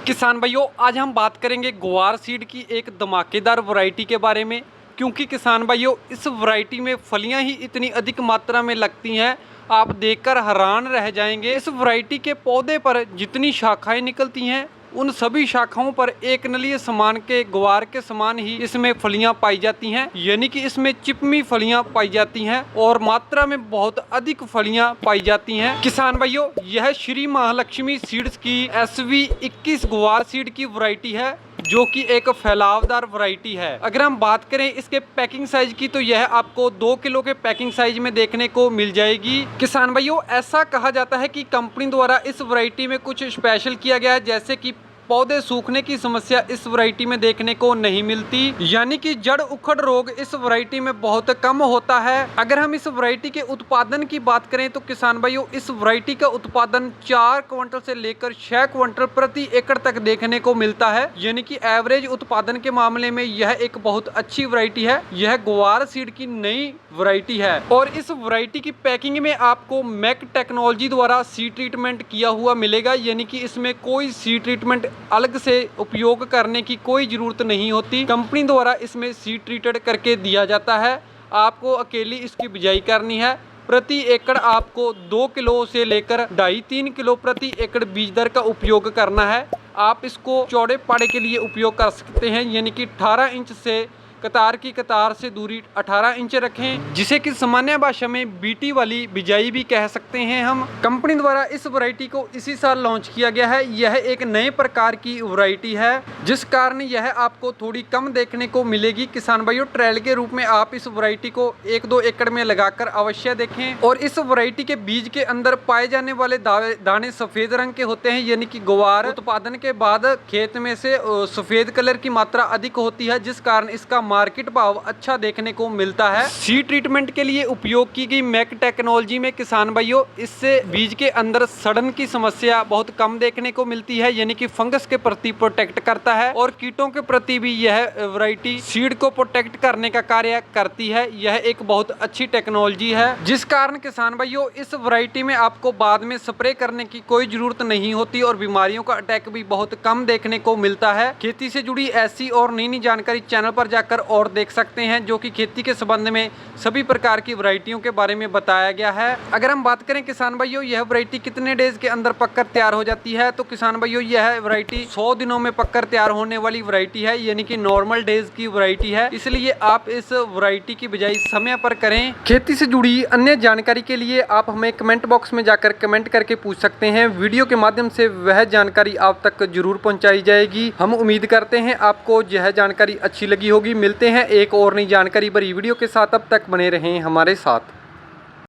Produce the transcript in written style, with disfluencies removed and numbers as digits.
किसान भाइयों, आज हम बात करेंगे ग्वार सीड की एक धमाकेदार वैरायटी के बारे में। क्योंकि किसान भाइयों, इस वैरायटी में फलियां ही इतनी अधिक मात्रा में लगती हैं, आप देखकर हैरान रह जाएंगे। इस वैरायटी के पौधे पर जितनी शाखाएं निकलती हैं, उन सभी शाखाओं पर एक नलीय समान के ग्वार के समान ही इसमें फलियां पाई जाती हैं। यानी कि इसमें चिपमी फलियां पाई जाती हैं और मात्रा में बहुत अधिक फलियां पाई जाती हैं। किसान भाइयों, यह श्री महालक्ष्मी सीड्स की SV21 ग्वार सीड की वैरायटी है, जो कि एक फैलावदार वैरायटी है। अगर हम बात करें इसके पैकिंग साइज की, तो यह आपको 2 किलो के पैकिंग साइज में देखने को मिल जाएगी। किसान भाइयों, ऐसा कहा जाता है कि कंपनी द्वारा इस वैरायटी में कुछ स्पेशल किया गया है, जैसे कि पौधे सूखने की समस्या इस वैरायटी में देखने को नहीं मिलती। यानी कि जड़ उखड़ रोग इस वैरायटी में बहुत कम होता है। अगर हम इस वैरायटी के उत्पादन की बात करें, तो किसान भाइयों, इस वैरायटी का उत्पादन 4 क्विंटल से लेकर 6 क्विंटल प्रति एकड़ तक देखने को मिलता है। यानी कि एवरेज उत्पादन के मामले में यह एक बहुत अच्छी वैरायटी है। यह ग्वार सीड की नई वैरायटी है और इस वैरायटी की पैकिंग में आपको मैक टेक्नोलॉजी द्वारा सीड ट्रीटमेंट किया हुआ मिलेगा। यानी कि इसमें कोई सीड ट्रीटमेंट अलग से उपयोग करने की कोई जरूरत नहीं होती। कंपनी द्वारा इसमें सीड ट्रीटेड करके दिया जाता है। आपको अकेली इसकी बिजाई करनी है। प्रति एकड़ आपको 2 किलो से लेकर 2.5-3 किलो प्रति एकड़ बीज दर का उपयोग करना है। आप इसको चौड़े पाड़े के लिए उपयोग कर सकते हैं। यानी कि 18 इंच से कतार की कतार से दूरी 18 इंच रखें, जिसे कि सामान्य भाषा में बीटी वाली बिजाई भी कह सकते हैं हम। कंपनी द्वारा इस वैरायटी को इसी साल लॉन्च किया गया है। यह एक नए प्रकार की वैरायटी है, जिस कारण यह आपको थोड़ी कम देखने को मिलेगी। किसान भाइयों, ट्रायल के रूप में आप इस वैरायटी को 1-2 एकड़ में लगाकर अवश्य देखें। और इस वैरायटी के बीज के अंदर पाए जाने वाले दाने सफेद रंग के होते हैं। यानी कि ग्वार उत्पादन के बाद खेत में से सफेद कलर की मात्रा अधिक होती है, जिस कारण इसका मार्केट भाव अच्छा देखने को मिलता है। सीड ट्रीटमेंट के लिए उपयोग की गई मैक टेक्नोलॉजी में किसान भाइयों, इससे बीज के अंदर सड़न की समस्या बहुत कम देखने को मिलती है। यानी कि फंगस के प्रति प्रोटेक्ट करता है और कीटों के प्रति भी यह वैरायटी सीड को प्रोटेक्ट करने का कार्य करती है। यह एक बहुत अच्छी टेक्नोलॉजी है, जिस कारण किसान भाइयों, इस वैरायटी में आपको बाद में स्प्रे करने की कोई जरूरत नहीं होती और बीमारियों का अटैक भी बहुत कम देखने को मिलता है। खेती से जुड़ी ऐसी और नई नई जानकारी चैनल पर जाकर और देख सकते हैं, जो कि खेती के संबंध में सभी प्रकार की वैरायटियों के बारे में बताया गया है। अगर हम बात करें किसान भाइयों, यह वैरायटी कितने डेज के अंदर पककर तैयार हो जाती है, तो किसान भाइयों, यह वैरायटी 100 दिनों में पककर तैयार होने वाली वैरायटी है। यानी कि नॉर्मल डेज की वैरायटी है। इसलिए आप इस वैरायटी की बिजाई समय पर करें। खेती से जुड़ी अन्य जानकारी के लिए आप हमें कमेंट बॉक्स में जाकर कमेंट करके पूछ सकते हैं। वीडियो के माध्यम से वह जानकारी आप तक जरूर पहुंचाई जाएगी। हम उम्मीद करते हैं आपको यह जानकारी अच्छी लगी होगी। मिलते हैं एक और नई जानकारी भरी वीडियो के साथ। अब तक बने रहें हमारे साथ।